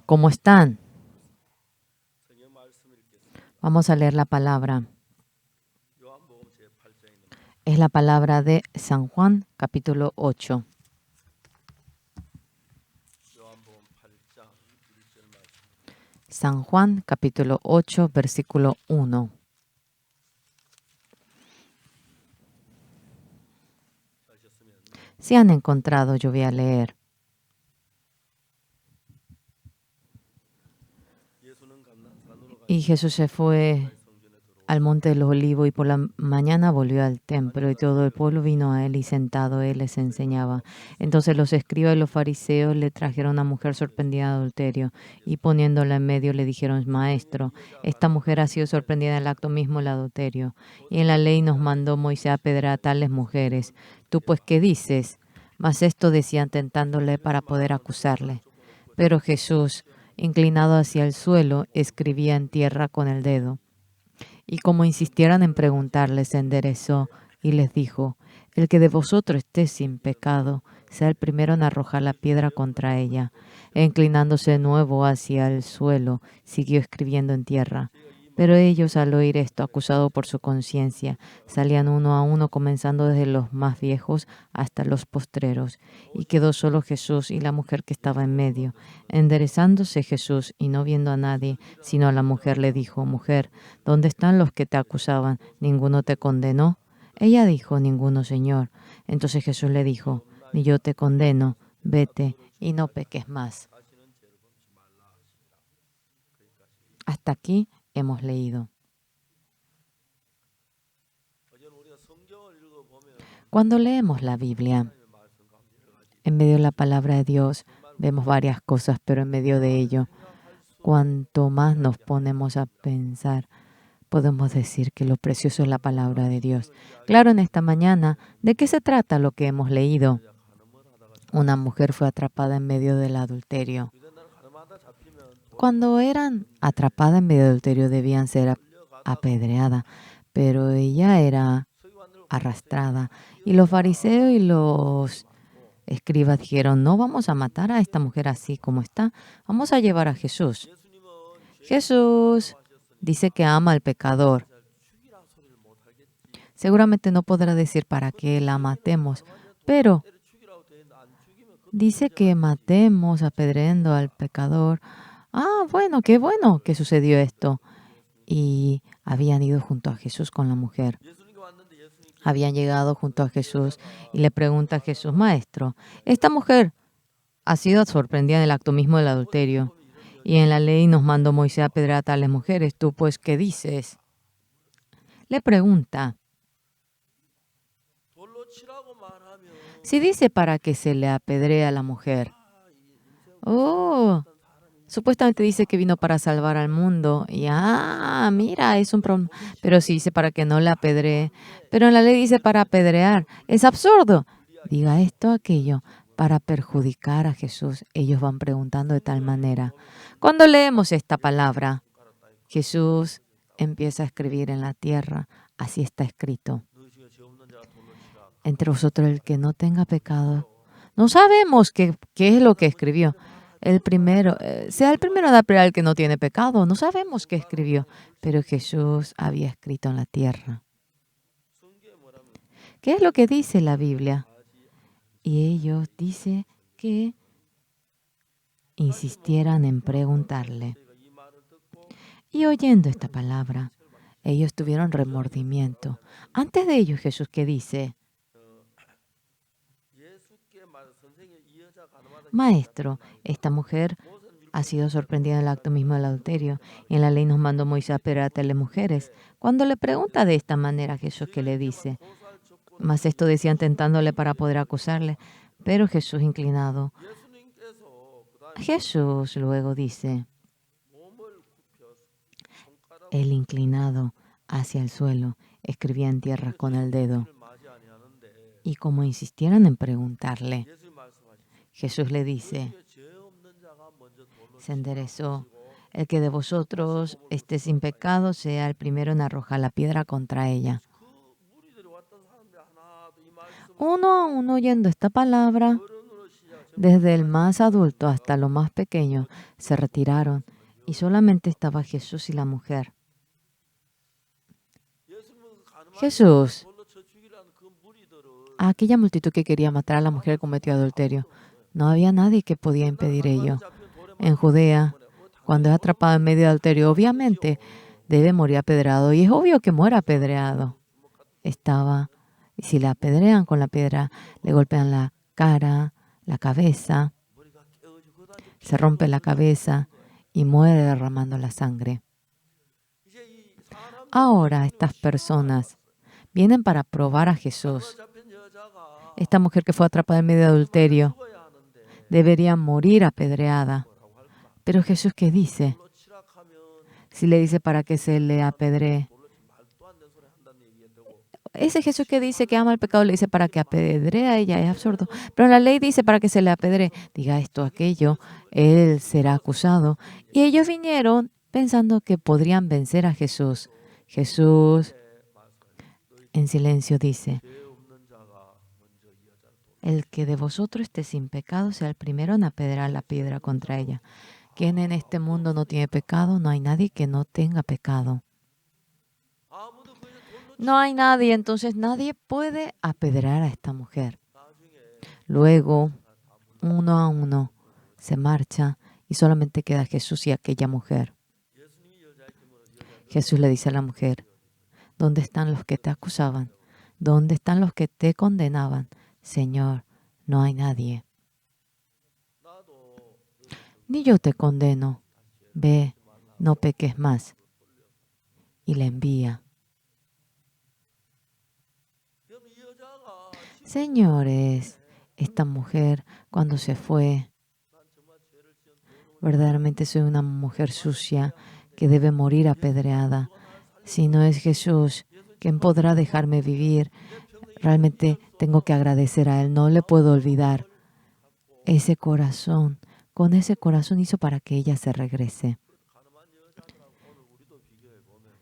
¿Cómo están? Vamos a leer la palabra. Es la palabra de San Juan, capítulo 8. San Juan, capítulo 8, versículo 1. Si han encontrado, yo voy a leer. Y Jesús se fue al monte de los olivos y por la mañana volvió al templo y todo el pueblo vino a él y sentado él les enseñaba. Entonces los escribas y los fariseos le trajeron a una mujer sorprendida de adulterio y poniéndola en medio le dijeron: Maestro, esta mujer ha sido sorprendida en el acto mismo del adulterio y en la ley nos mandó Moisés a apedrear a tales mujeres. ¿Tú pues qué dices? Mas esto decían tentándole para poder acusarle. Pero Jesús, inclinado hacia el suelo, escribía en tierra con el dedo. Y como insistieran en preguntarle, se enderezó y les dijo: El que de vosotros esté sin pecado, sea el primero en arrojar la piedra contra ella. E inclinándose de nuevo hacia el suelo, siguió escribiendo en tierra. Pero ellos, al oír esto, acusados por su conciencia, salían uno a uno, comenzando desde los más viejos hasta los postreros. Y quedó solo Jesús y la mujer que estaba en medio. Enderezándose Jesús y no viendo a nadie, sino a la mujer, le dijo: Mujer, ¿dónde están los que te acusaban? ¿Ninguno te condenó? Ella dijo: Ninguno, Señor. Entonces Jesús le dijo: Ni yo te condeno, vete y no peques más. Hasta aquí hemos leído. Cuando leemos la Biblia, en medio de la palabra de Dios, vemos varias cosas, pero en medio de ello, cuanto más nos ponemos a pensar, podemos decir que lo precioso es la palabra de Dios. Claro, en esta mañana, ¿de qué se trata lo que hemos leído? Una mujer fue atrapada en medio del adulterio. Cuando eran atrapadas en medio del adulterio debían ser apedreadas, pero ella era arrastrada. Y los fariseos y los escribas dijeron: No vamos a matar a esta mujer así como está, vamos a llevar a Jesús. Jesús dice que ama al pecador. Seguramente no podrá decir para qué la matemos, pero dice que matemos apedreando al pecador. Ah, bueno que sucedió esto. Y habían ido junto a Jesús con la mujer. Habían llegado junto a Jesús y le pregunta a Jesús: Maestro, esta mujer ha sido sorprendida en el acto mismo del adulterio. Y en la ley nos mandó Moisés a apedrear a tales mujeres. ¿Tú pues qué dices? Le pregunta. Si dice para que se le apedree a la mujer. Oh, supuestamente dice que vino para salvar al mundo. Y mira, es un problema. Pero sí dice para que no la apedree. Pero en la ley dice para apedrear. Es absurdo. Diga esto, aquello, para perjudicar a Jesús. Ellos van preguntando de tal manera. Cuando leemos esta palabra, Jesús empieza a escribir en la tierra. Así está escrito: Entre vosotros el que no tenga pecado. No sabemos qué es lo que escribió. El primero, sea el primero de apedrear al que no tiene pecado. No sabemos qué escribió, pero Jesús había escrito en la tierra. ¿Qué es lo que dice la Biblia? Y ellos dicen que insistieran en preguntarle. Y oyendo esta palabra, ellos tuvieron remordimiento. Antes de ellos, Jesús, ¿qué dice? Maestro, esta mujer ha sido sorprendida en el acto mismo del adulterio, y en la ley nos mandó Moisés a apedrear a tales mujeres. Cuando le pregunta de esta manera a Jesús, ¿qué le dice? Mas esto decían tentándole para poder acusarle, pero Jesús inclinado. Jesús luego dice, el inclinado hacia el suelo, escribía en tierra con el dedo. Y como insistieran en preguntarle, Jesús le dice, se enderezó: el que de vosotros esté sin pecado, sea el primero en arrojar la piedra contra ella. Uno a uno oyendo esta palabra, Desde el más adulto hasta lo más pequeño se retiraron y solamente estaba Jesús y la mujer. Jesús, a aquella multitud que quería matar a la mujer que cometió adulterio, no había nadie que podía impedir ello. En Judea, cuando es atrapado en medio de adulterio, obviamente debe morir apedreado. Y es obvio que muera apedreado. Y si le apedrean con la piedra, le golpean la cara, la cabeza, se rompe la cabeza y muere derramando la sangre. Ahora estas personas vienen para probar a Jesús. Esta mujer que fue atrapada en medio de adulterio debería morir apedreada. Pero Jesús, ¿qué dice? Si le dice para que se le apedree. Ese Jesús que dice que ama el pecado le dice para que apedree a ella, es absurdo. Pero la ley dice para que se le apedree. Diga esto, aquello, él será acusado. Y ellos vinieron pensando que podrían vencer a Jesús. Jesús, en silencio, dice: el que de vosotros esté sin pecado sea el primero en apedrear la piedra contra ella. ¿Quién en este mundo no tiene pecado? No hay nadie que no tenga pecado. No hay nadie, entonces nadie puede apedrear a esta mujer. Luego, uno a uno, se marcha y solamente queda Jesús y aquella mujer. Jesús le dice a la mujer: ¿dónde están los que te acusaban? ¿Dónde están los que te condenaban? Señor, no hay nadie. Ni yo te condeno. Ve, no peques más. Y la envía. Señores, esta mujer cuando se fue, verdaderamente soy una mujer sucia que debe morir apedreada. Si no es Jesús, ¿quién podrá dejarme vivir? Realmente tengo que agradecer a Él, no le puedo olvidar. Ese corazón, con ese corazón hizo para que ella se regrese.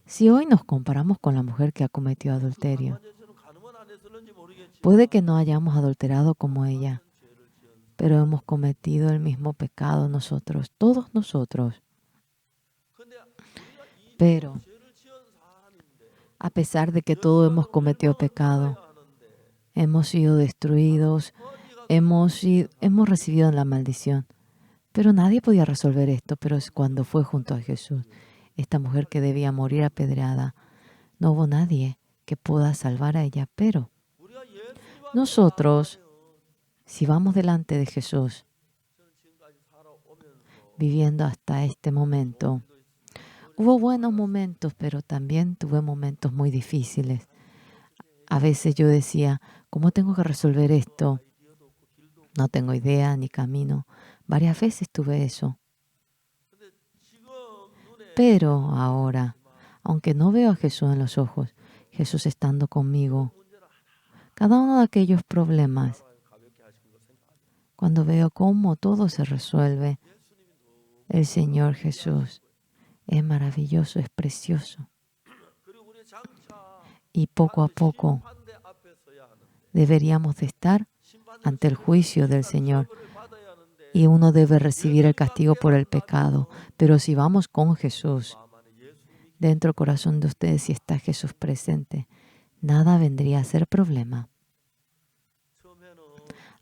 Si hoy nos comparamos con la mujer que ha cometido adulterio, puede que no hayamos adulterado como ella, pero hemos cometido el mismo pecado nosotros, todos nosotros. Pero a pesar de que todos hemos cometido pecado, hemos sido destruidos, hemos recibido la maldición. Pero nadie podía resolver esto, pero es cuando fue junto a Jesús, esta mujer que debía morir apedreada, no hubo nadie que pueda salvar a ella. Pero nosotros, si vamos delante de Jesús, viviendo hasta este momento, hubo buenos momentos, pero también tuve momentos muy difíciles. A veces yo decía: ¿cómo tengo que resolver esto? No tengo idea ni camino. Varias veces tuve eso. Pero ahora, aunque no veo a Jesús en los ojos, Jesús estando conmigo, cada uno de aquellos problemas, cuando veo cómo todo se resuelve, el Señor Jesús es maravilloso, es precioso. Y poco a poco deberíamos de estar ante el juicio del Señor. Y uno debe recibir el castigo por el pecado. Pero si vamos con Jesús, dentro del corazón de ustedes, si está Jesús presente, nada vendría a ser problema.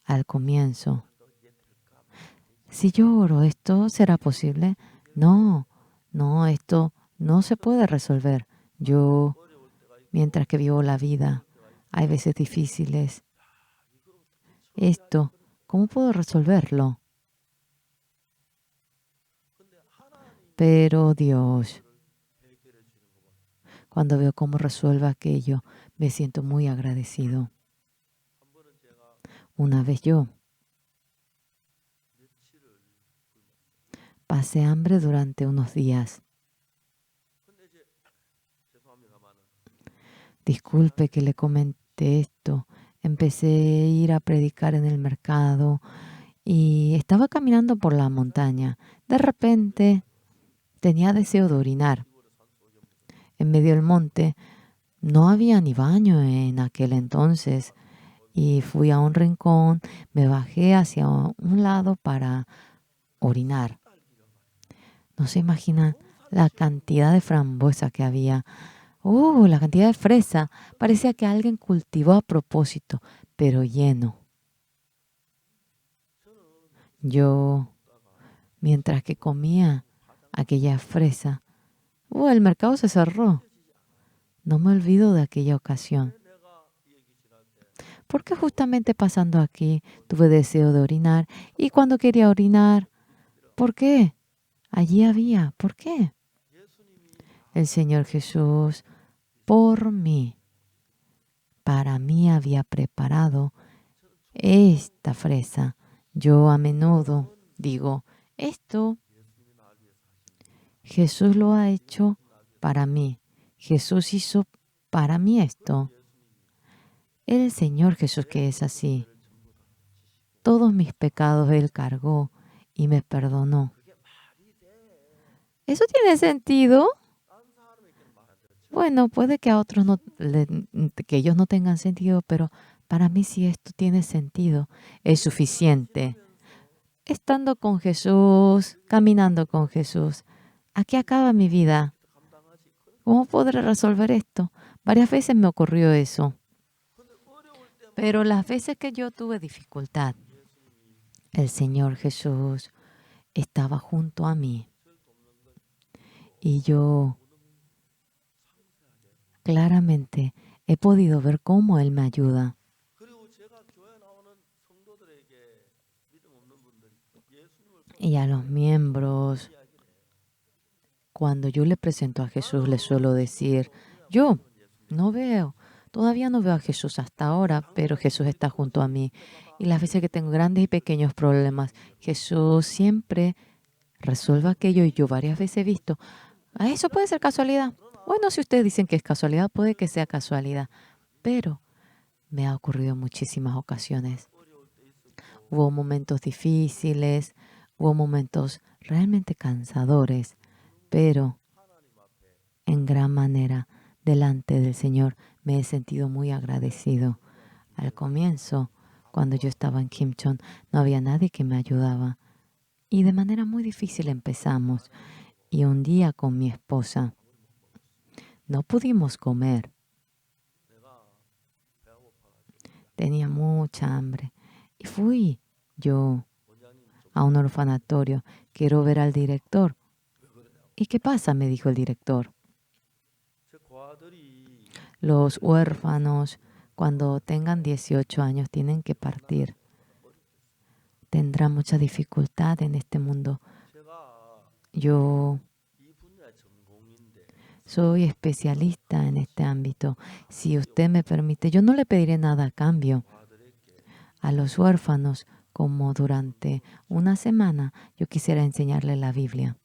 Al comienzo, si yo oro, ¿esto será posible? No, esto no se puede resolver. Yo, mientras que vivo la vida, hay veces difíciles. Esto, ¿cómo puedo resolverlo? Pero Dios, cuando veo cómo resuelve aquello, me siento muy agradecido. Una vez yo pasé hambre durante unos días. Disculpe que le comenté esto. Empecé a ir a predicar en el mercado y estaba caminando por la montaña. De repente tenía deseo de orinar. En medio del monte no había ni baño en aquel entonces. y fui a un rincón, me bajé hacia un lado para orinar. No se imaginan la cantidad de frambuesa que había. La cantidad de fresa. Parecía que alguien cultivó a propósito, pero lleno. Yo, mientras que comía aquella fresa, el mercado se cerró. No me olvido de aquella ocasión. Porque justamente pasando aquí tuve deseo de orinar y cuando quería orinar, ¿por qué? Allí había, ¿por qué? El Señor Jesús por mí, para mí había preparado esta fresa. Yo a menudo digo, esto Jesús lo ha hecho para mí. Jesús hizo para mí esto. El Señor Jesús que es así. Todos mis pecados Él cargó y me perdonó. ¿Eso tiene sentido? Bueno, puede que a otros no, que ellos no tengan sentido, pero para mí sí esto tiene sentido. Es suficiente. Estando con Jesús, caminando con Jesús. Aquí acaba mi vida. ¿Cómo podré resolver esto? Varias veces me ocurrió eso. Pero las veces que yo tuve dificultad, el Señor Jesús estaba junto a mí. Y yo claramente he podido ver cómo Él me ayuda. Y a los miembros, cuando yo le presento a Jesús, le suelo decir, yo no veo, todavía no veo a Jesús hasta ahora, pero Jesús está junto a mí. Y las veces que tengo grandes y pequeños problemas, Jesús siempre resuelve aquello y yo varias veces he visto, eso puede ser casualidad. Bueno, si ustedes dicen que es casualidad, puede que sea casualidad, pero me ha ocurrido en muchísimas ocasiones. Hubo momentos difíciles, hubo momentos realmente cansadores, pero en gran manera delante del Señor me he sentido muy agradecido. Al comienzo, cuando yo estaba en Kimchon, no había nadie que me ayudaba y de manera muy difícil empezamos. Y un día con mi esposa no pudimos comer. Tenía mucha hambre y fui yo a un orfanatorio. Quiero ver al director. ¿Y qué pasa?, me dijo el director. Los huérfanos, cuando tengan 18 años, tienen que partir. Tendrán mucha dificultad en este mundo. Yo soy especialista en este ámbito. Si usted me permite, yo no le pediré nada a cambio. A los huérfanos, como durante una semana, yo quisiera enseñarle la Biblia.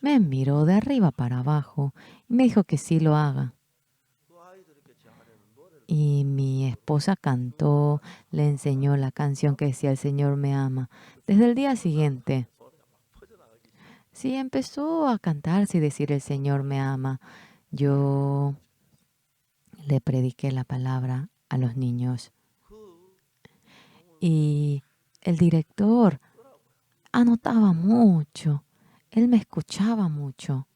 Me miró de arriba para abajo y me dijo que sí lo haga. Y mi esposa cantó, le enseñó la canción que decía El Señor me ama. Desde el día siguiente, sí, empezó a cantarse y decir El Señor me ama. Yo le prediqué la palabra a los niños. Y el director anotaba mucho. Él me escuchaba mucho.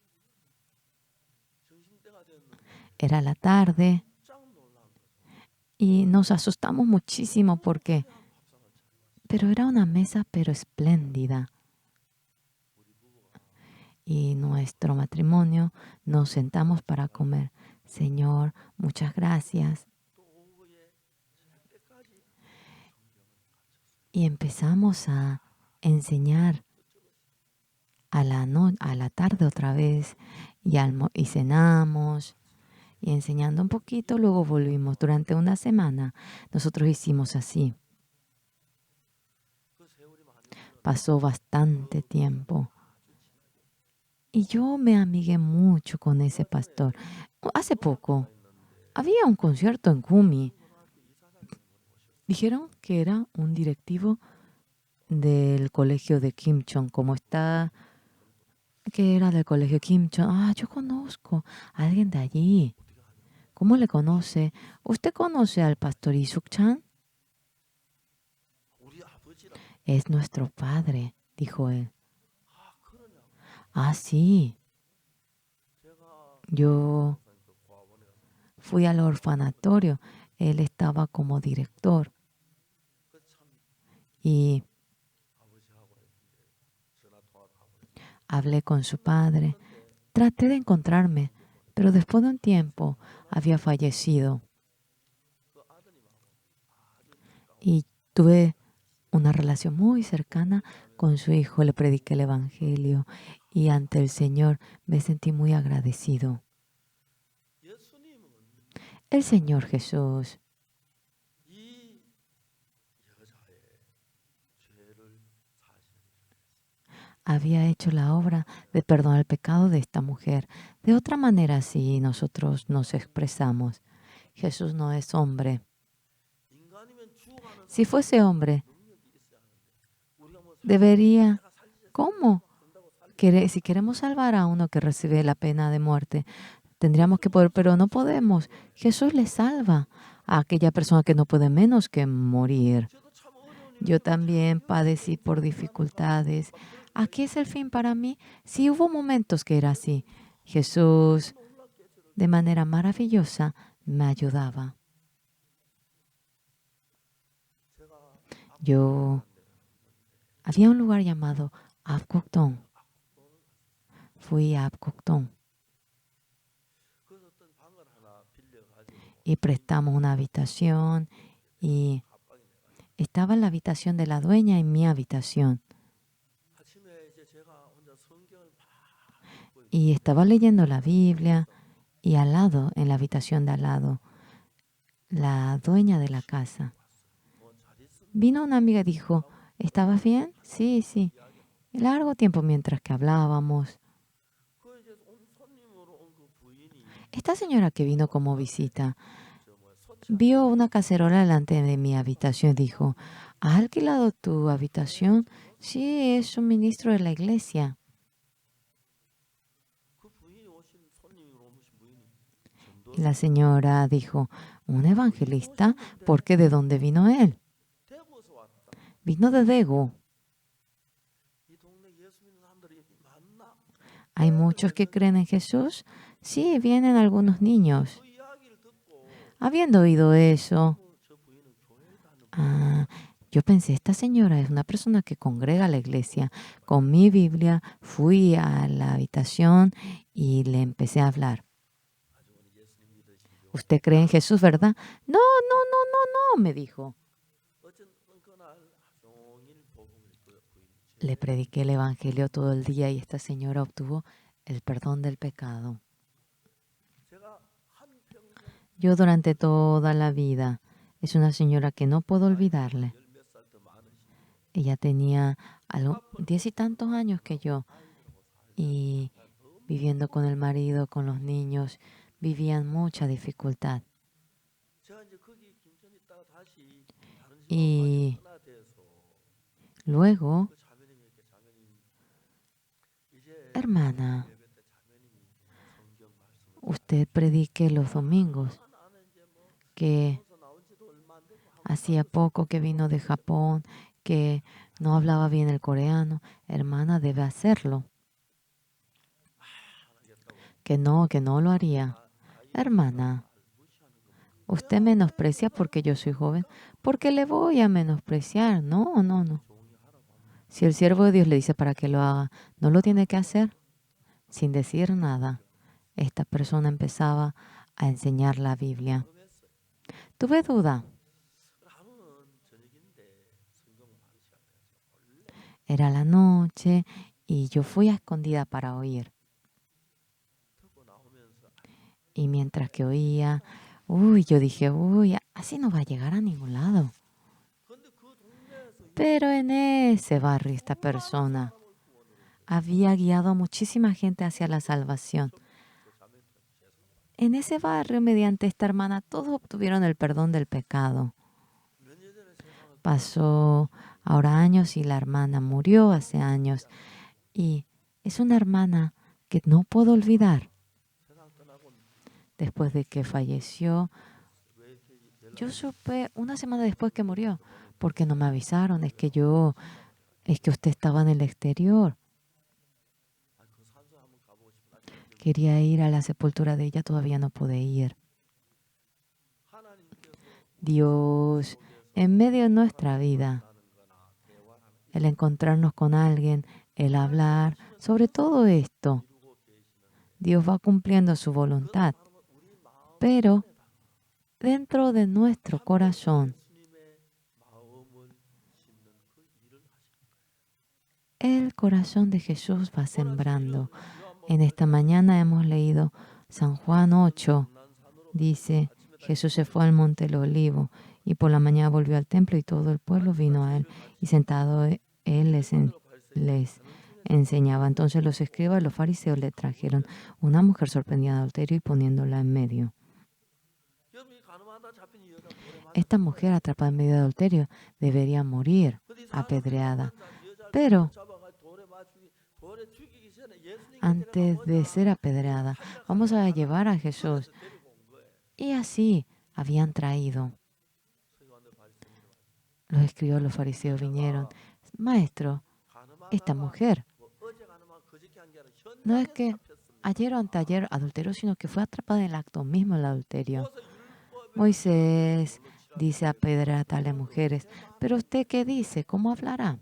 Era la tarde y nos asustamos muchísimo pero era una mesa pero espléndida. Y nuestro matrimonio nos sentamos para comer. Señor, muchas gracias. Y empezamos a enseñar a la tarde otra vez y cenamos y enseñando un poquito, luego volvimos. Durante una semana nosotros hicimos así. Pasó bastante tiempo. Y yo me amigué mucho con ese pastor. Hace poco había un concierto en Gumi. Dijeron que era un directivo del colegio de Kimchon, que era del colegio Kimchon. Yo conozco a alguien de allí. ¿Cómo le conoce? ¿Usted conoce al pastor Isuk Chan? Es nuestro padre, dijo él. Ah, sí. Yo fui al orfanatorio. Él estaba como director. Y hablé con su padre. Traté de encontrarme, pero después de un tiempo había fallecido. Y tuve una relación muy cercana con su hijo. Le prediqué el Evangelio y ante el Señor me sentí muy agradecido. El Señor Jesús había hecho la obra de perdonar el pecado de esta mujer. De otra manera, si nosotros nos expresamos, Jesús no es hombre. Si fuese hombre, debería, ¿cómo? Si queremos salvar a uno que recibe la pena de muerte, tendríamos que poder, pero no podemos. Jesús le salva a aquella persona que no puede menos que morir. Yo también padecí por dificultades. ¿Aquí es el fin para mí? Sí, hubo momentos que era así. Jesús, de manera maravillosa, me ayudaba. Había un lugar llamado Apgujeong. Fui a Apgujeong y prestamos una habitación y estaba en la habitación de la dueña en mi habitación. Y estaba leyendo la Biblia y al lado, en la habitación de al lado, la dueña de la casa. Vino una amiga y dijo, ¿estabas bien? Sí, sí. Largo tiempo mientras que hablábamos. Esta señora que vino como visita vio una cacerola delante de mi habitación y dijo, ¿has alquilado tu habitación? Sí, es un ministro de la iglesia. Y la señora dijo, ¿un evangelista? ¿Por qué? ¿De dónde vino él? Vino de Daegu. ¿Hay muchos que creen en Jesús? Sí, vienen algunos niños. Habiendo oído eso, yo pensé, esta señora es una persona que congrega a la iglesia. Con mi Biblia fui a la habitación y le empecé a hablar. ¿Usted cree en Jesús, verdad? No, no, no, no, no, me dijo. Le prediqué el Evangelio todo el día y esta señora obtuvo el perdón del pecado. Yo durante toda la vida es una señora que no puedo olvidarle. Ella tenía 10 y tantos años que yo y viviendo con el marido, con los niños, vivían mucha dificultad. Y luego, hermana, usted predique los domingos, que hacía poco que vino de Japón, que no hablaba bien el coreano. Hermana, debe hacerlo. Que no lo haría. Hermana, usted menosprecia porque yo soy joven. ¿Por qué le voy a menospreciar? No, no, no. Si el siervo de Dios le dice para que lo haga, no lo tiene que hacer. Sin decir nada, esta persona empezaba a enseñar la Biblia. Tuve duda. Era la noche y yo fui a escondida para oír. Y mientras que oía, yo dije, así no va a llegar a ningún lado. Pero en ese barrio esta persona había guiado a muchísima gente hacia la salvación. En ese barrio, mediante esta hermana, todos obtuvieron el perdón del pecado. Pasó ahora años y la hermana murió hace años. Y es una hermana que no puedo olvidar. después de que falleció. Yo supe una semana después que murió, porque no me avisaron. Es que usted estaba en el exterior. Quería ir a la sepultura de ella, todavía no pude ir. Dios, en medio de nuestra vida, el encontrarnos con alguien, el hablar, sobre todo esto, Dios va cumpliendo su voluntad. Pero dentro de nuestro corazón, el corazón de Jesús va sembrando. En esta mañana hemos leído San Juan 8. Dice, Jesús se fue al monte del Olivo y por la mañana volvió al templo y todo el pueblo vino a él y sentado él les enseñaba. Entonces los escribas y los fariseos le trajeron una mujer sorprendida de adulterio y poniéndola en medio. Esta mujer atrapada en medio de adulterio debería morir apedreada. Pero antes de ser apedreada, vamos a llevar a Jesús. Y así habían traído. Los escribas, los fariseos vinieron. Maestro, esta mujer no es que ayer o anteayer adulteró, sino que fue atrapada en el acto mismo del adulterio. Moisés dice apedrear a tales mujeres. Pero usted, ¿qué dice? ¿Cómo hablará?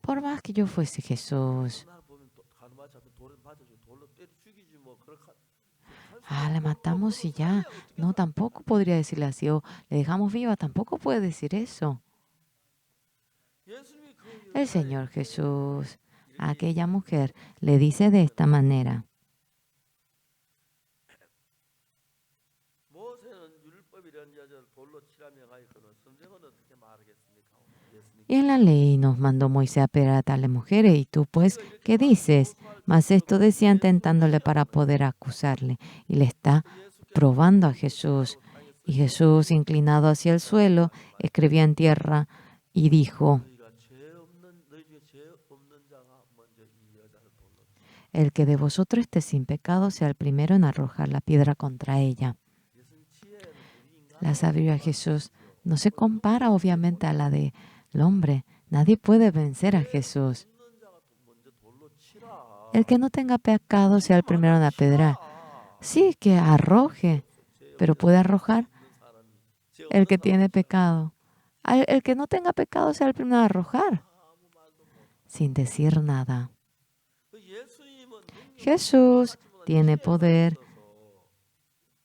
Por más que yo fuese Jesús, le matamos y ya. No, tampoco podría decirle así. O le dejamos viva, tampoco puede decir eso. El Señor Jesús a aquella mujer le dice de esta manera. Y en la ley nos mandó Moisés a apedrear a tales mujeres. Y tú, pues, ¿qué dices? Mas esto decían tentándole para poder acusarle. Y le está probando a Jesús. Y Jesús, inclinado hacia el suelo, escribía en tierra y dijo, el que de vosotros esté sin pecado sea el primero en arrojar la piedra contra ella. La sabiduría de Jesús no se compara obviamente a la del hombre. Nadie puede vencer a Jesús. El que no tenga pecado sea el primero en apedrear. Sí, que arroje, pero puede arrojar el que tiene pecado. El que no tenga pecado sea el primero en arrojar, sin decir nada. Jesús tiene poder,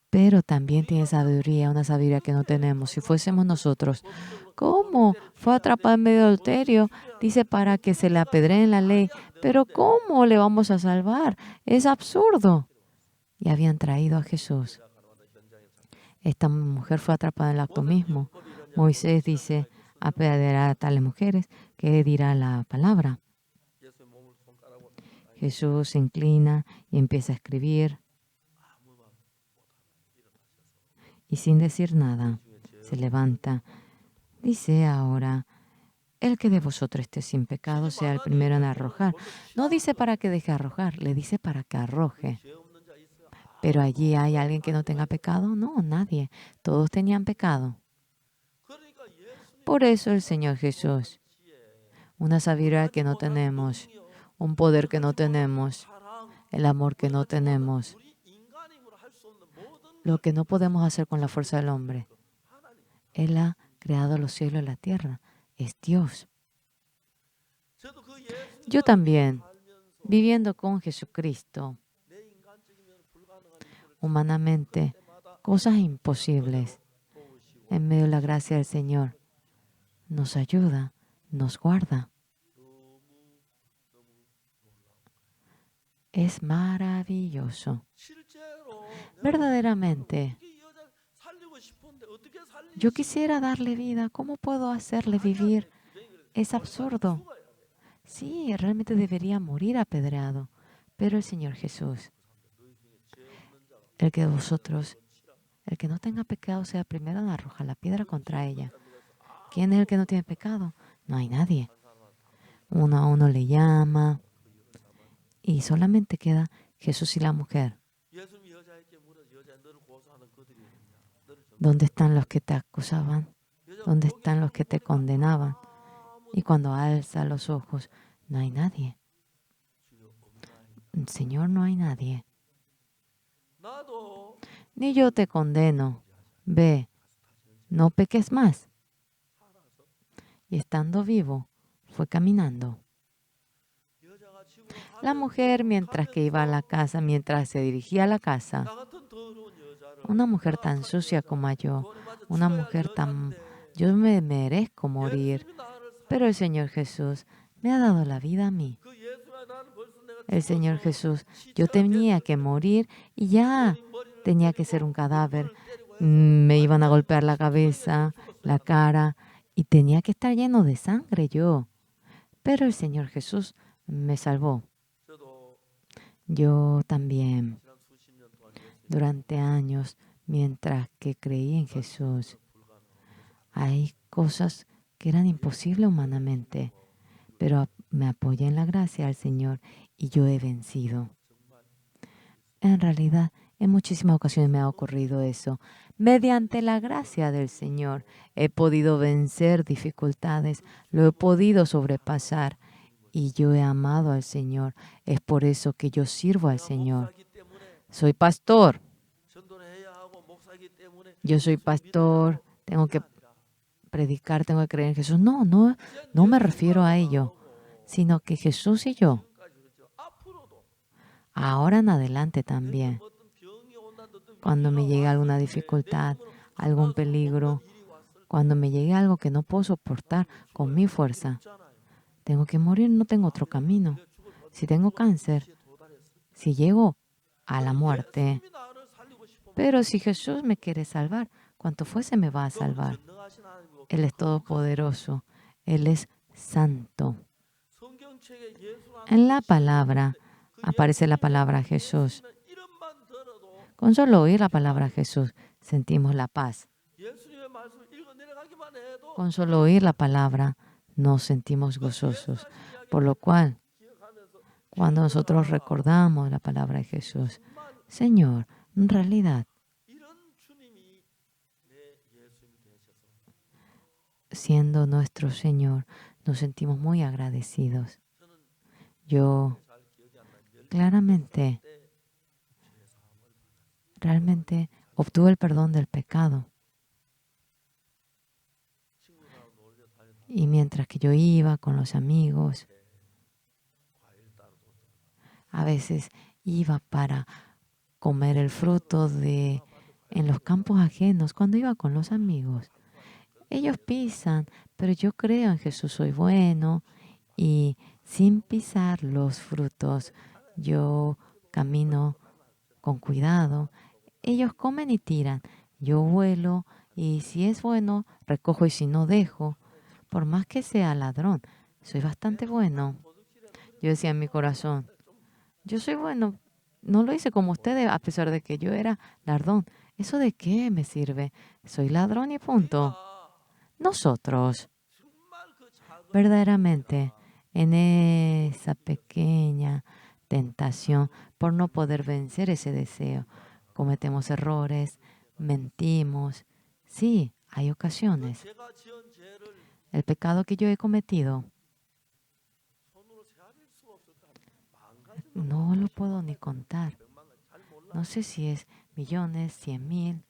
pero también tiene sabiduría, una sabiduría que no tenemos. Si fuésemos nosotros, ¿cómo? Fue atrapado en medio de adulterio, dice para que se le apedree en la ley, pero ¿cómo le vamos a salvar? Es absurdo. Y habían traído a Jesús. Esta mujer fue atrapada en el acto mismo. Moisés dice, apedreará a tales mujeres, ¿qué dirá la palabra? Jesús se inclina y empieza a escribir. Y sin decir nada, se levanta. Dice ahora, el que de vosotros esté sin pecado sea el primero en arrojar. No dice para que deje arrojar, le dice para que arroje. Pero allí hay alguien que no tenga pecado. No, nadie. Todos tenían pecado. Por eso el Señor Jesús, una sabiduría que no tenemos, un poder que no tenemos, el amor que no tenemos, lo que no podemos hacer con la fuerza del hombre. Él ha creado los cielos y la tierra. Es Dios. Yo también, viviendo con Jesucristo, humanamente, cosas imposibles, en medio de la gracia del Señor, nos ayuda, nos guarda. Es maravilloso. Verdaderamente, yo quisiera darle vida. ¿Cómo puedo hacerle vivir? Es absurdo. Sí, realmente debería morir apedreado. Pero el Señor Jesús, el que de vosotros, el que no tenga pecado, sea primero en arrojar la piedra contra ella. ¿Quién es el que no tiene pecado? No hay nadie. Uno a uno le llama y solamente queda Jesús y la mujer. ¿Dónde están los que te acusaban? ¿Dónde están los que te condenaban? Y cuando alza los ojos, no hay nadie. Señor, no hay nadie. Ni yo te condeno. Ve, no peques más. Y estando vivo, fue caminando. La mujer, mientras que iba a la casa, mientras se dirigía a la casa, una mujer tan sucia como yo, una mujer tan... Yo me merezco morir, pero el Señor Jesús me ha dado la vida a mí. El Señor Jesús, yo tenía que morir y ya tenía que ser un cadáver. Me iban a golpear la cabeza, la cara y tenía que estar lleno de sangre yo. Pero el Señor Jesús me salvó. Yo también, durante años, mientras que creí en Jesús, hay cosas que eran imposibles humanamente, pero me apoyé en la gracia del Señor y yo he vencido. En realidad, en muchísimas ocasiones me ha ocurrido eso. Mediante la gracia del Señor he podido vencer dificultades, lo he podido sobrepasar y yo he amado al Señor. Es por eso que yo sirvo al Señor. Soy pastor. Yo soy pastor. Tengo que predicar, tengo que creer en Jesús. No me refiero a ello, sino que Jesús y yo, ahora en adelante también, cuando me llegue alguna dificultad, algún peligro, cuando me llegue algo que no puedo soportar con mi fuerza, tengo que morir, no tengo otro camino. Si tengo cáncer, si llego a la muerte, pero si Jesús me quiere salvar, cuanto fuese me va a salvar. Él es todopoderoso, Él es santo. En la palabra aparece la palabra Jesús. Con solo oír la palabra Jesús, sentimos la paz. Con solo oír la palabra, nos sentimos gozosos. Por lo cual, cuando nosotros recordamos la palabra de Jesús, Señor, en realidad, siendo nuestro Señor, nos sentimos muy agradecidos. Yo claramente, realmente obtuve el perdón del pecado. Y mientras que yo iba con los amigos, a veces iba para comer el fruto en los campos ajenos, cuando iba con los amigos. Ellos pisan, pero yo creo en Jesús, soy bueno y sin pisar los frutos, yo camino con cuidado. Ellos comen y tiran, yo vuelo y si es bueno, recojo y si no, dejo. Por más que sea ladrón, soy bastante bueno. Yo decía en mi corazón, yo soy bueno, no lo hice como ustedes a pesar de que yo era ladrón. ¿Eso de qué me sirve? Soy ladrón y punto. Nosotros, verdaderamente, en esa pequeña tentación, por no poder vencer ese deseo, cometemos errores, mentimos. Sí, hay ocasiones. El pecado que yo he cometido, no lo puedo ni contar. No sé si es millones, 100,000,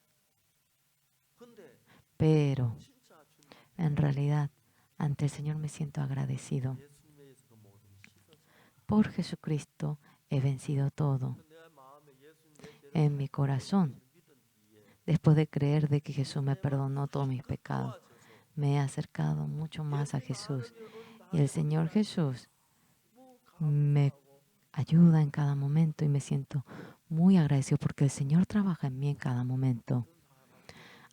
pero en realidad ante el Señor me siento agradecido. Por Jesucristo he vencido todo. En mi corazón, después de creer de que Jesús me perdonó todos mis pecados, me he acercado mucho más a Jesús. Y el Señor Jesús me ayuda en cada momento y me siento muy agradecido porque el Señor trabaja en mí en cada momento.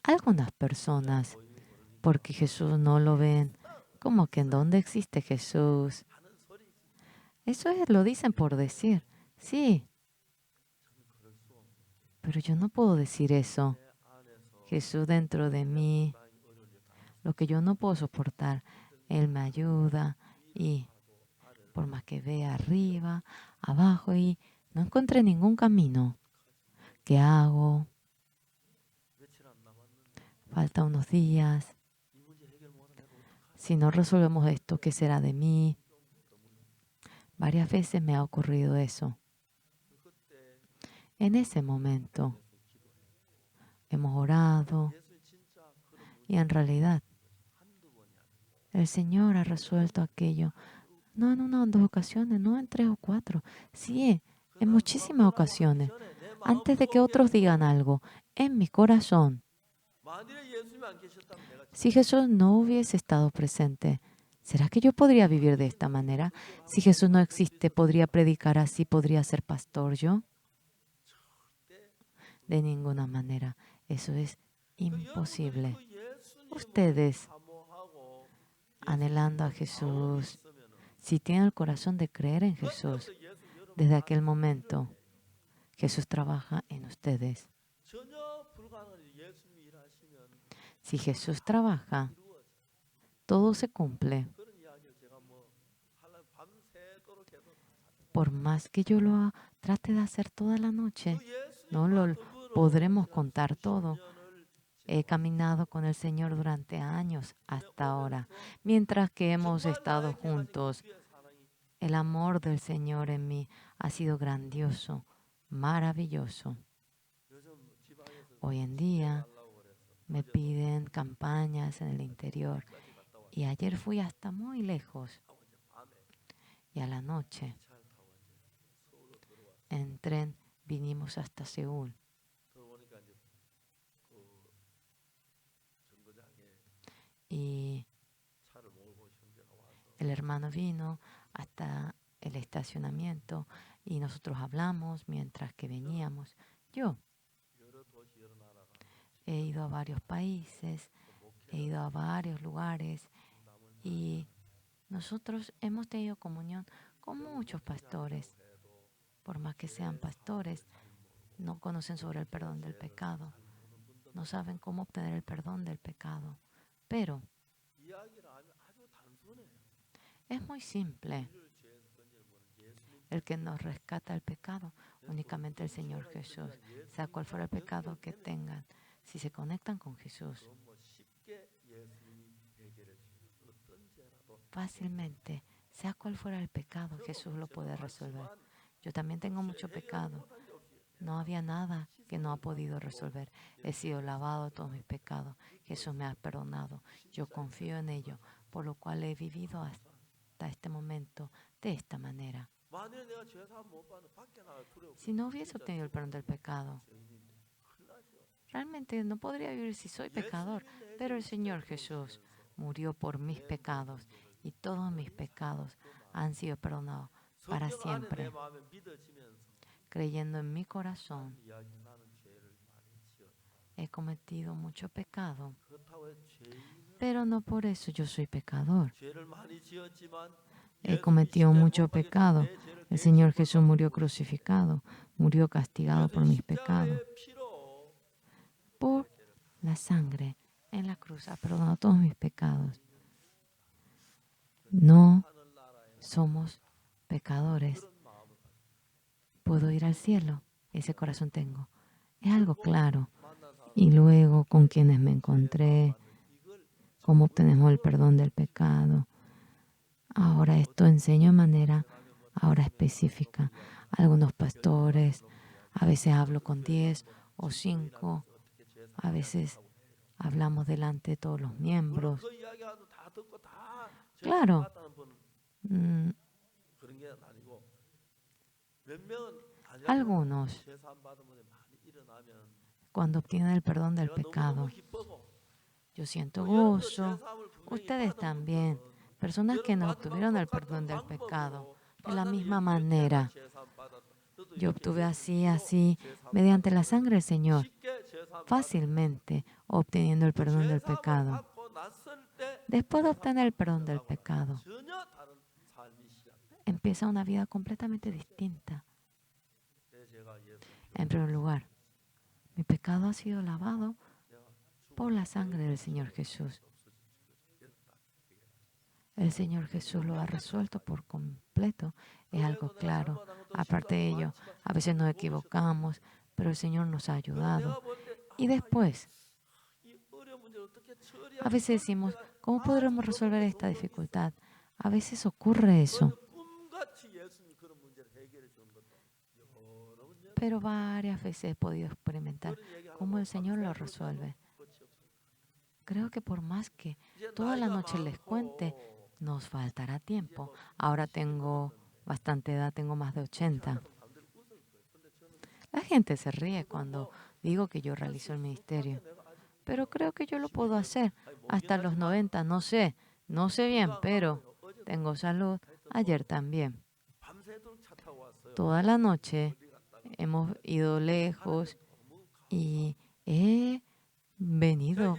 Algunas personas, porque Jesús no lo ven, como que en dónde existe Jesús. Eso lo dicen por decir. Sí, pero yo no puedo decir eso. Jesús dentro de mí, lo que yo no puedo soportar, Él me ayuda y por más que vea arriba, abajo y no encontré ningún camino. ¿Qué hago? Falta unos días. Si no resolvemos esto, ¿qué será de mí? Varias veces me ha ocurrido eso. En ese momento hemos orado y en realidad el Señor ha resuelto aquello. No en una o en 2 ocasiones, no en 3 o 4. Sí, en muchísimas ocasiones. Antes de que otros digan algo, en mi corazón. Si Jesús no hubiese estado presente, ¿será que yo podría vivir de esta manera? Si Jesús no existe, ¿podría predicar así? ¿Podría ser pastor yo? De ninguna manera. Eso es imposible. Ustedes, anhelando a Jesús, si tienen el corazón de creer en Jesús, desde aquel momento, Jesús trabaja en ustedes. Si Jesús trabaja, todo se cumple. Por más que yo trate de hacer toda la noche, no lo podremos contar todo. He caminado con el Señor durante años hasta ahora. Mientras que hemos estado juntos, el amor del Señor en mí ha sido grandioso, maravilloso. Hoy en día me piden campañas en el interior y ayer fui hasta muy lejos y a la noche en tren vinimos hasta Seúl. Y el hermano vino hasta el estacionamiento y nosotros hablamos mientras que veníamos. Yo he ido a varios países, he ido a varios lugares y nosotros hemos tenido comunión con muchos pastores. Por más que sean pastores, no conocen sobre el perdón del pecado. No saben cómo obtener el perdón del pecado. Pero es muy simple. El que nos rescata el pecado, únicamente el Señor Jesús. Sea cual fuera el pecado que tengan, si se conectan con Jesús, fácilmente, sea cual fuera el pecado, Jesús lo puede resolver. Yo también tengo mucho pecado. No había nada que no ha podido resolver. He sido lavado de todos mis pecados. Jesús me ha perdonado. Yo confío en ello, por lo cual he vivido hasta este momento de esta manera. Si no hubiese obtenido el perdón del pecado, realmente no podría vivir si soy pecador. Pero el Señor Jesús murió por mis pecados y todos mis pecados han sido perdonados para siempre. Creyendo en mi corazón, he cometido mucho pecado, pero no por eso yo soy pecador. He cometido mucho pecado. El Señor Jesús murió crucificado, murió castigado por mis pecados. Por la sangre en la cruz ha perdonado todos mis pecados. No somos pecadores. Puedo ir al cielo. Ese corazón tengo. Es algo claro. Y luego con quienes me encontré, cómo obtenemos el perdón del pecado. Ahora esto enseño de manera ahora específica. Algunos pastores, a veces hablo con 10 o 5, a veces hablamos delante de todos los miembros. Claro, algunos, cuando obtienen el perdón del pecado, yo siento gozo. Ustedes también, personas que no obtuvieron el perdón del pecado, de la misma manera. Yo obtuve así, mediante la sangre del Señor, fácilmente obteniendo el perdón del pecado. Después de obtener el perdón del pecado, empieza una vida completamente distinta. En primer lugar, mi pecado ha sido lavado por la sangre del Señor Jesús. El Señor Jesús lo ha resuelto por completo. Es algo claro. Aparte de ello, a veces nos equivocamos, pero el Señor nos ha ayudado. Y después, a veces decimos, ¿cómo podremos resolver esta dificultad? A veces ocurre eso, pero varias veces he podido experimentar cómo el Señor lo resuelve. Creo que por más que toda la noche les cuente, nos faltará tiempo. Ahora tengo bastante edad, tengo más de 80. La gente se ríe cuando digo que yo realizo el ministerio, pero creo que yo lo puedo hacer hasta los 90, no sé bien, pero tengo salud. Ayer también. Toda la noche hemos ido lejos y he venido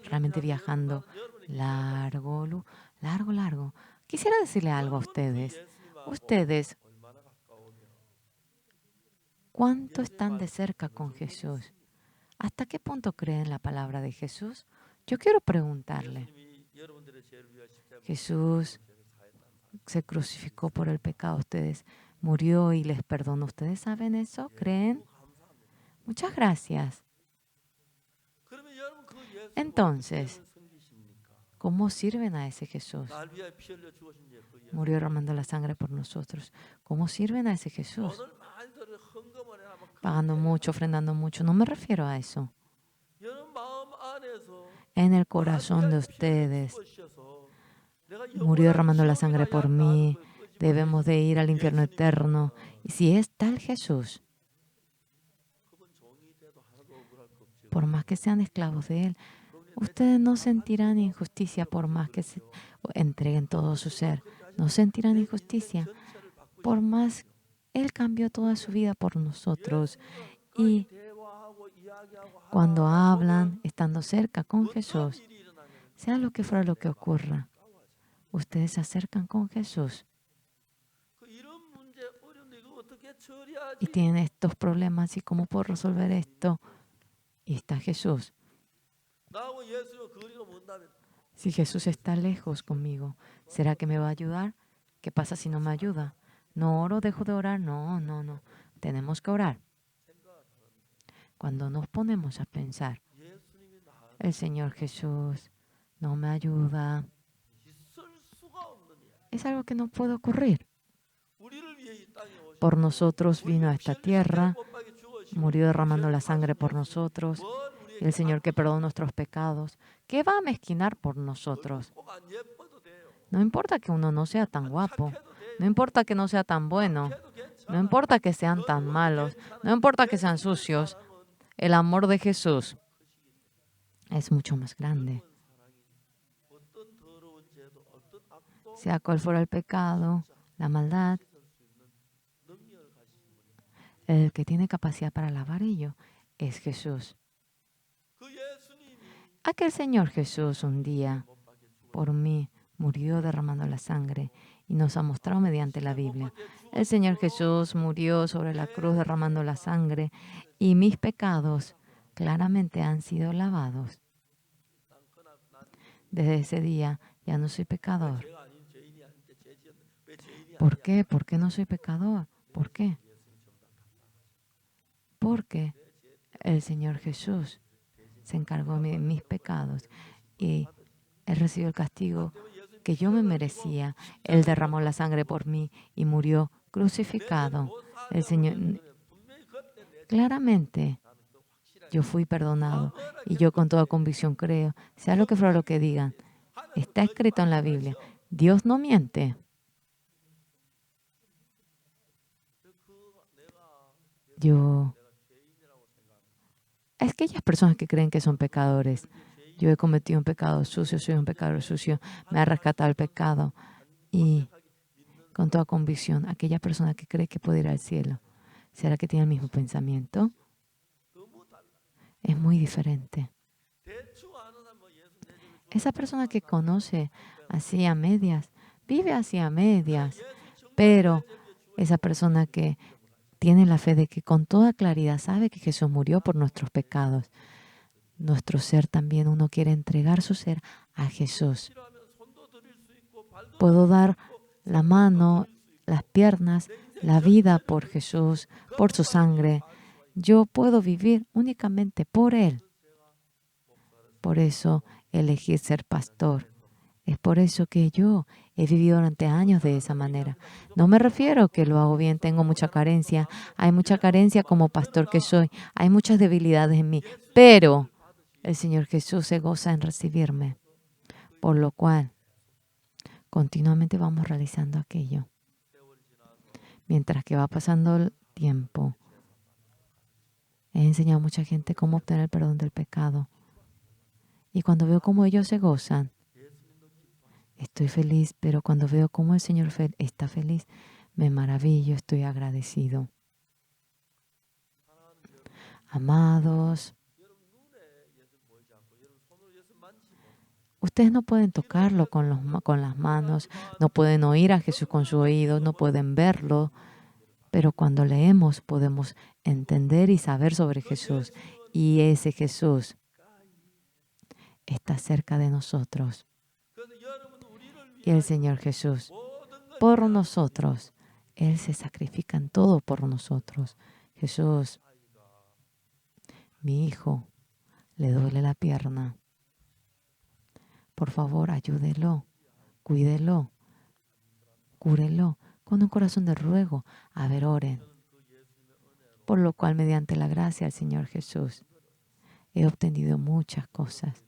realmente viajando largo, largo, largo. Quisiera decirle algo a ustedes. Ustedes, ¿cuánto están de cerca con Jesús? ¿Hasta qué punto creen la palabra de Jesús? Yo quiero preguntarle. Jesús se crucificó por el pecado. Ustedes murió y les perdonó. ¿Ustedes saben eso? ¿Creen? Muchas gracias. Entonces, ¿cómo sirven a ese Jesús? Murió derramando la sangre por nosotros. ¿Cómo sirven a ese Jesús? Pagando mucho, ofrendando mucho. No me refiero a eso. En el corazón de ustedes, murió derramando la sangre por mí. Debemos de ir al infierno eterno. Y si es tal Jesús, por más que sean esclavos de Él, ustedes no sentirán injusticia por más que se entreguen todo su ser. No sentirán injusticia por más Él cambió toda su vida por nosotros. Y cuando hablan, estando cerca con Jesús, sea lo que fuera lo que ocurra, ustedes se acercan con Jesús y tienen estos problemas. ¿Y cómo puedo resolver esto? Y está Jesús. Si Jesús está lejos conmigo, ¿será que me va a ayudar? ¿Qué pasa si no me ayuda? ¿No oro, dejo de orar? No, no, no. Tenemos que orar. Cuando nos ponemos a pensar, el Señor Jesús no me ayuda, es algo que no puede ocurrir. Por nosotros vino a esta tierra, murió derramando la sangre por nosotros. El Señor que perdonó nuestros pecados, ¿qué va a mezquinar por nosotros? No importa que uno no sea tan guapo, no importa que no sea tan bueno, no importa que sean tan malos, no importa que sean sucios, el amor de Jesús es mucho más grande. Sea cual fuera el pecado, la maldad, el que tiene capacidad para lavar ello es Jesús. Aquel Señor Jesús un día, por mí, murió derramando la sangre y nos ha mostrado mediante la Biblia. El Señor Jesús murió sobre la cruz derramando la sangre y mis pecados claramente han sido lavados. Desde ese día ya no soy pecador. ¿Por qué? ¿Por qué no soy pecador? ¿Por qué? Porque el Señor Jesús se encargó de mis pecados y Él recibió el castigo que yo me merecía. Él derramó la sangre por mí y murió crucificado. El Señor, claramente, yo fui perdonado y yo con toda convicción creo, sea lo que fuera lo que digan, está escrito en la Biblia. Dios no miente. Es que aquellas personas que creen que son pecadores, yo he cometido un pecado sucio, soy un pecador sucio, me ha rescatado el pecado. Y con toda convicción, aquella persona que cree que puede ir al cielo, ¿será que tiene el mismo pensamiento? Es muy diferente. Esa persona que conoce así a medias, vive así a medias, pero esa persona que tiene la fe de que con toda claridad sabe que Jesús murió por nuestros pecados, nuestro ser también, uno quiere entregar su ser a Jesús. Puedo dar la mano, las piernas, la vida por Jesús, por su sangre. Yo puedo vivir únicamente por Él. Por eso elegí ser pastor. Es por eso que yo he vivido durante años de esa manera. No me refiero que lo hago bien, tengo mucha carencia. Hay mucha carencia como pastor que soy. Hay muchas debilidades en mí. Pero el Señor Jesús se goza en recibirme. Por lo cual, continuamente vamos realizando aquello. Mientras que va pasando el tiempo, he enseñado a mucha gente cómo obtener el perdón del pecado. Y cuando veo cómo ellos se gozan, estoy feliz, pero cuando veo cómo el Señor está feliz, me maravillo, estoy agradecido. Amados, ustedes no pueden tocarlo con las manos, no pueden oír a Jesús con su oído, no pueden verlo, pero cuando leemos podemos entender y saber sobre Jesús. Y ese Jesús está cerca de nosotros. Y el Señor Jesús, por nosotros, Él se sacrifica en todo por nosotros. Jesús, mi hijo, le duele la pierna. Por favor, ayúdelo, cuídelo, cúrelo con un corazón de ruego. A ver, oren. Por lo cual, mediante la gracia del Señor Jesús, he obtenido muchas cosas.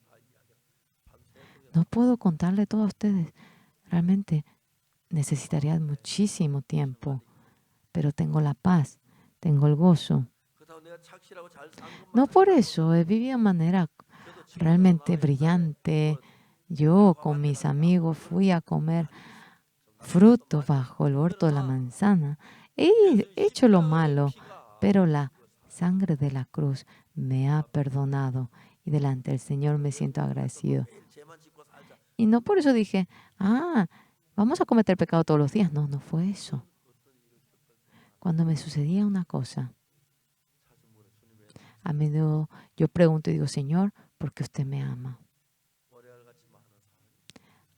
No puedo contarle todo a ustedes. Realmente necesitaría muchísimo tiempo, pero tengo la paz, tengo el gozo. No por eso, he vivido de manera realmente brillante. Yo con mis amigos fui a comer frutos bajo el huerto de la manzana. He hecho lo malo, pero la sangre de la cruz me ha perdonado y delante del Señor me siento agradecido. Y no por eso dije, vamos a cometer pecado todos los días. No, no fue eso. Cuando me sucedía una cosa, a menudo yo pregunto y digo, Señor, ¿por qué usted me ama?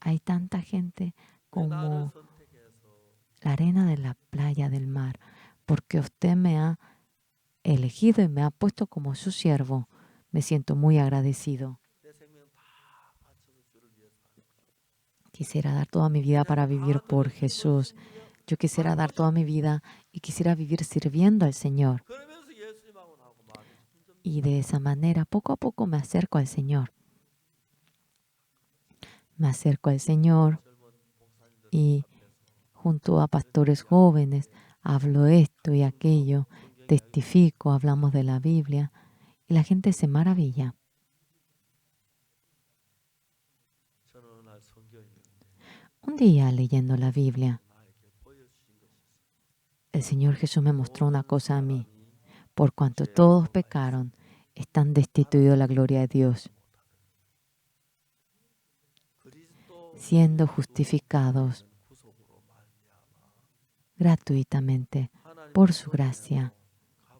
Hay tanta gente como la arena de la playa del mar, porque usted me ha elegido y me ha puesto como su siervo. Me siento muy agradecido. Quisiera dar toda mi vida para vivir por Jesús. Yo quisiera dar toda mi vida y quisiera vivir sirviendo al Señor. Y de esa manera, poco a poco me acerco al Señor. Me acerco al Señor y junto a pastores jóvenes hablo esto y aquello, testifico, hablamos de la Biblia y la gente se maravilla. Un día leyendo la Biblia, el Señor Jesús me mostró una cosa a mí. Por cuanto todos pecaron, están destituidos de la gloria de Dios, siendo justificados gratuitamente por su gracia,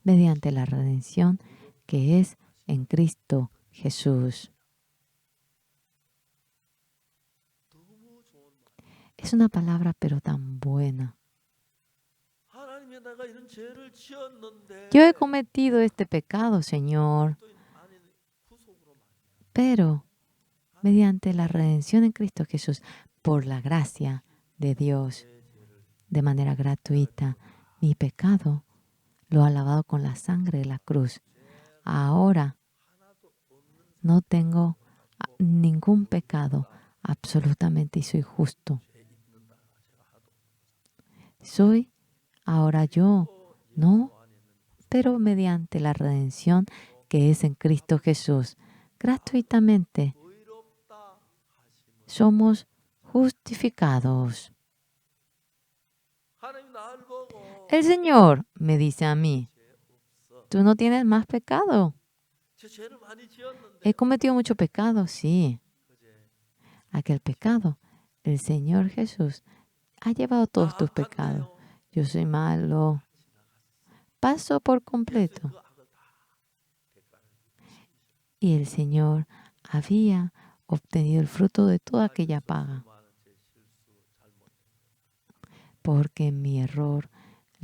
mediante la redención que es en Cristo Jesús. Es una palabra pero tan buena. Yo he cometido este pecado, Señor, pero mediante la redención en Cristo Jesús, por la gracia de Dios, de manera gratuita, mi pecado lo ha lavado con la sangre de la cruz. Ahora no tengo ningún pecado, absolutamente, y soy justo. Soy ahora yo, no, pero mediante la redención que es en Cristo Jesús, gratuitamente somos justificados. El Señor me dice a mí, tú no tienes más pecado. He cometido mucho pecado, sí. Aquel pecado, el Señor Jesús ha llevado todos tus pecados. Yo soy malo. Paso por completo. Y el Señor había obtenido el fruto de toda aquella paga. Porque en mi error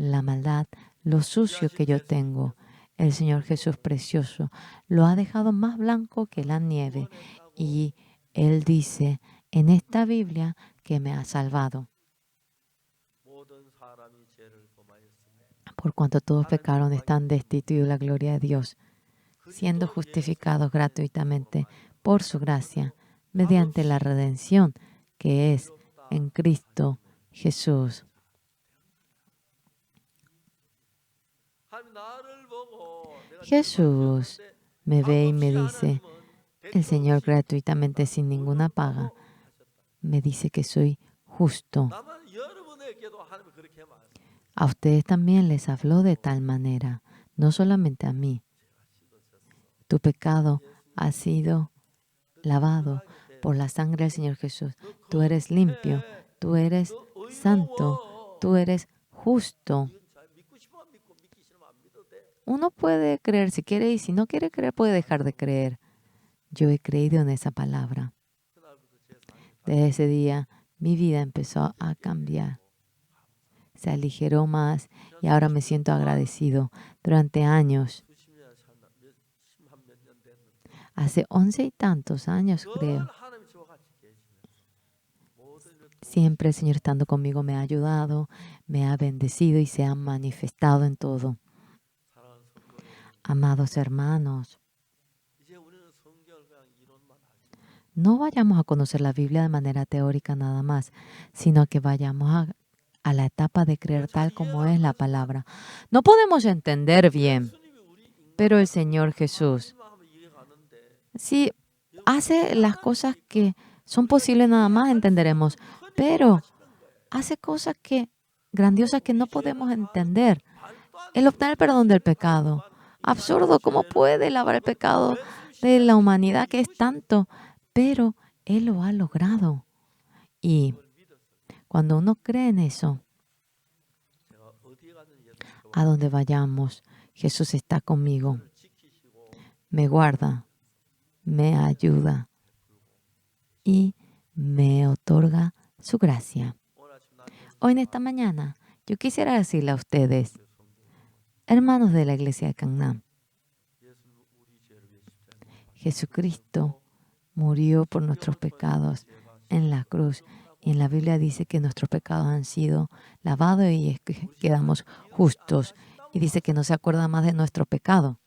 la maldad, lo sucio que yo tengo. El Señor Jesús precioso lo ha dejado más blanco que la nieve. Y Él dice en esta Biblia que me ha salvado. Por cuanto todos pecaron, están destituidos de la gloria de Dios, siendo justificados gratuitamente por su gracia, mediante la redención que es en Cristo Jesús. Jesús me ve y me dice, el Señor gratuitamente, sin ninguna paga, me dice que soy justo. A ustedes también les habló de tal manera, no solamente a mí. Tu pecado ha sido lavado por la sangre del Señor Jesús. Tú eres limpio, tú eres santo, tú eres justo. Uno puede creer si quiere y si no quiere creer puede dejar de creer. Yo he creído en esa palabra. Desde ese día mi vida empezó a cambiar. Se aligeró más y ahora me siento agradecido. Durante años, hace 11 y tantos años creo, siempre el Señor estando conmigo me ha ayudado, me ha bendecido y se ha manifestado en todo. Amados hermanos, no vayamos a conocer la Biblia de manera teórica nada más, sino que vayamos a la etapa de creer tal como es la palabra. No podemos entender bien, pero el Señor Jesús, si hace las cosas que son posibles nada más, entenderemos, pero hace cosas grandiosas que no podemos entender. El obtener el perdón del pecado. Absurdo, ¿cómo puede lavar el pecado de la humanidad que es tanto? Pero Él lo ha logrado. Y cuando uno cree en eso, a donde vayamos, Jesús está conmigo. Me guarda, me ayuda y me otorga su gracia. Hoy en esta mañana, yo quisiera decirle a ustedes, hermanos de la iglesia de Cangam, Jesucristo murió por nuestros pecados en la cruz. Y en la Biblia dice que nuestros pecados han sido lavados y quedamos justos. Y dice que no se acuerda más de nuestro pecado.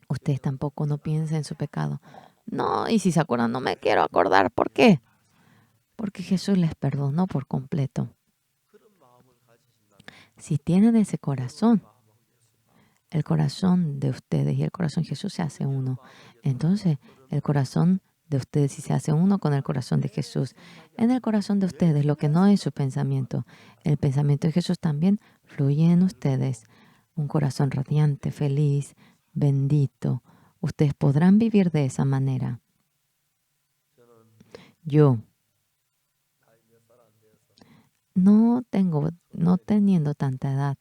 Ustedes tampoco no piensen en su pecado. No, y si se acuerdan, no me quiero acordar. ¿Por qué? Porque Jesús les perdonó por completo. Si tienen ese corazón, el corazón de ustedes y el corazón de Jesús se hace uno. Entonces, el corazón de ustedes, si se hace uno con el corazón de Jesús, en el corazón de ustedes, lo que no es su pensamiento, el pensamiento de Jesús también fluye en ustedes. Un corazón radiante, feliz, bendito. Ustedes podrán vivir de esa manera. Yo, no teniendo tanta edad,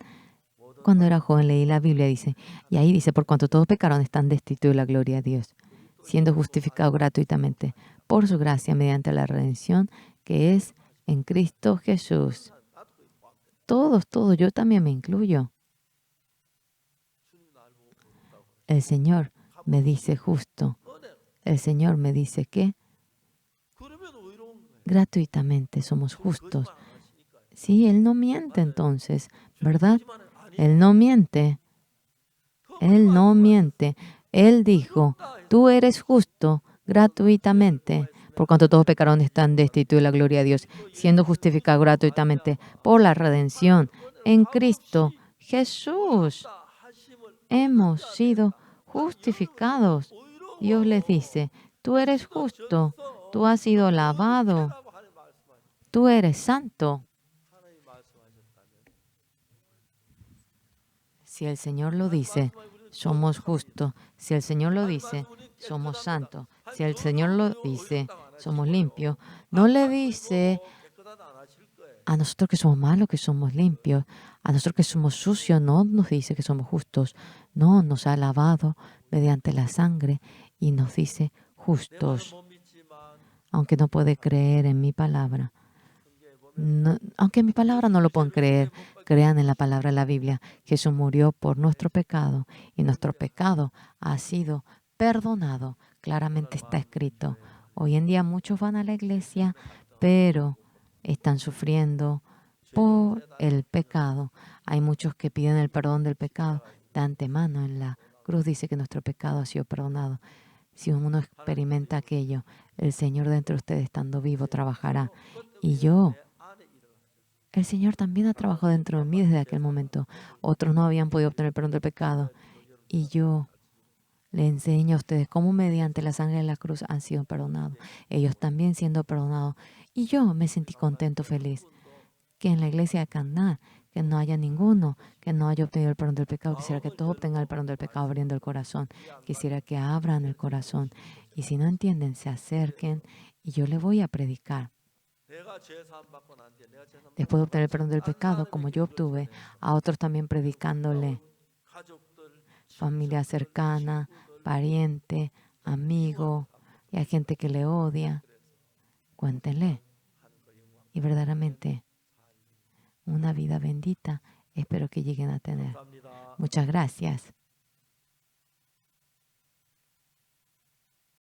cuando era joven leí la Biblia, dice, y ahí dice, por cuanto todos pecaron, están destituidos de la gloria de Dios, siendo justificados gratuitamente por su gracia mediante la redención que es en Cristo Jesús. Todos, yo también me incluyo. El Señor me dice justo. El Señor me dice que gratuitamente somos justos. Sí, Él no miente entonces, ¿verdad? Él no miente. Él no miente. Él dijo, tú eres justo gratuitamente. Por cuanto todos pecaron, están destituidos de la gloria de Dios, siendo justificados gratuitamente por la redención en Cristo Jesús. Hemos sido justificados. Dios les dice, tú eres justo, tú has sido lavado, tú eres santo. Si el Señor lo dice, somos justos. Si el Señor lo dice, somos santos. Si el Señor lo dice, somos limpios. No le dice a nosotros que somos malos, que somos limpios. A nosotros que somos sucios, no nos dice que somos justos. No, nos ha lavado mediante la sangre y nos dice justos. Aunque no puede creer en mi palabra. Aunque mi palabra no lo pueden creer, crean en la palabra de la Biblia. Jesús murió por nuestro pecado y nuestro pecado ha sido perdonado. Claramente está escrito. Hoy en día muchos van a la iglesia, pero están sufriendo por el pecado. Hay muchos que piden el perdón del pecado de antemano. En la cruz dice que nuestro pecado ha sido perdonado. Si uno experimenta aquello, el Señor dentro de usted estando vivo trabajará. Y yo, el Señor también ha trabajado dentro de mí desde aquel momento. Otros no habían podido obtener perdón del pecado. Y yo le enseño a ustedes cómo mediante la sangre de la cruz han sido perdonados. Ellos también siendo perdonados. Y yo me sentí contento, feliz. Que en la iglesia de Caná, que no haya ninguno que no haya obtenido el perdón del pecado. Quisiera que todos obtengan el perdón del pecado abriendo el corazón. Quisiera que abran el corazón. Y si no entienden, se acerquen y yo les voy a predicar. Después de obtener el perdón del pecado, como yo obtuve, a otros también predicándole, familia cercana, pariente, amigo, y a gente que le odia. Cuéntenle. Y verdaderamente, una vida bendita espero que lleguen a tener. Muchas gracias.